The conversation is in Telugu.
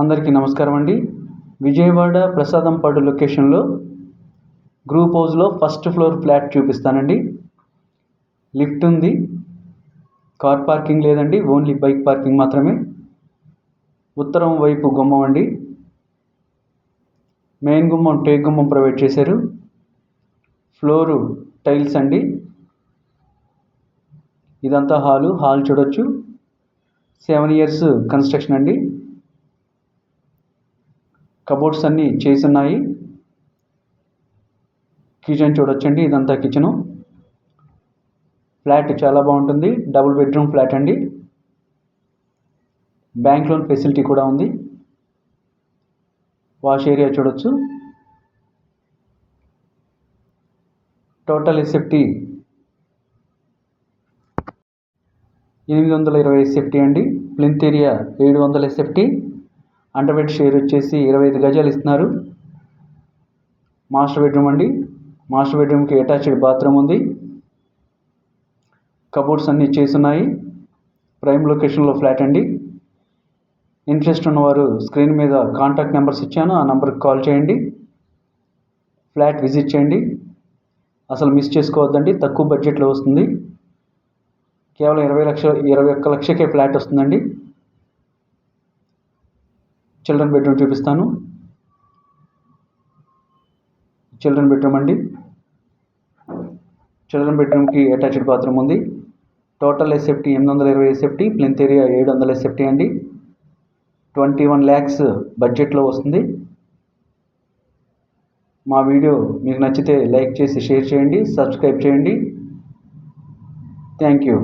అందరికీ నమస్కారం అండి. విజయవాడ ప్రసాదంపాడు లొకేషన్లో గ్రూప్ హౌస్లో ఫస్ట్ ఫ్లోర్ ఫ్లాట్ చూపిస్తానండి. లిఫ్ట్ ఉంది, కార్ పార్కింగ్ లేదండి, ఓన్లీ బైక్ పార్కింగ్ మాత్రమే. ఉత్తరం వైపు గుమ్మం అండి. మెయిన్ గుమ్మం టేక్ గుమ్మం ప్రొవైడ్ చేశారు. ఫ్లోరు టైల్స్ అండి. ఇదంతా హాల్ చూడొచ్చు. 7 years కన్స్ట్రక్షన్ అండి. కబోర్డ్స్ అన్నీ చేసున్నాయి. కిచెన్ చూడొచ్చండి. ఇదంతా కిచెను. ఫ్లాట్ చాలా బాగుంటుంది. డబుల్ బెడ్రూమ్ ఫ్లాట్ అండి. బ్యాంక్ లోన్ ఫెసిలిటీ కూడా ఉంది. వాష్ ఏరియా చూడొచ్చు. టోటల్ ఎస్ఎఫ్టీ 820 ఎస్ఎఫ్టీ అండి. Plinth area 700 SFT. Under bed share వచ్చేసి 25 గజాలు ఇస్తున్నారు. మాస్టర్ బెడ్రూమ్ అండి. మాస్టర్ బెడ్రూమ్కి అటాచ్డ్ బాత్రూమ్ ఉంది. కబోర్డ్స్ అన్నీ చేసున్నాయి. ప్రైమ్ లొకేషన్లో ఫ్లాట్ అండి. ఇంట్రెస్ట్ ఉన్నవారు స్క్రీన్ మీద కాంటాక్ట్ నెంబర్స్ ఇచ్చాను, ఆ నెంబర్కి కాల్ చేయండి. ఫ్లాట్ విజిట్ చేయండి. అసలు మిస్ చేసుకోవద్దండి. తక్కువ బడ్జెట్లో వస్తుంది. కేవలం 21 లక్షకే ఫ్లాట్ వస్తుందండి. చిల్డ్రన్ బెడ్రూమ్ చూపిస్తాను. చిల్డ్రన్ బెడ్రూమ్ అండి. చిల్డ్రన్ బెడ్రూమ్కి అటాచ్డ్ బాత్రూమ్ ఉంది. Total SFT 820 SFT. Plinth area 700 SFT అండి. 21 lakhs బడ్జెట్లో వస్తుంది. మా వీడియో మీకు నచ్చితే లైక్ చేసి షేర్ చేయండి, సబ్స్క్రైబ్ చేయండి. Thank you.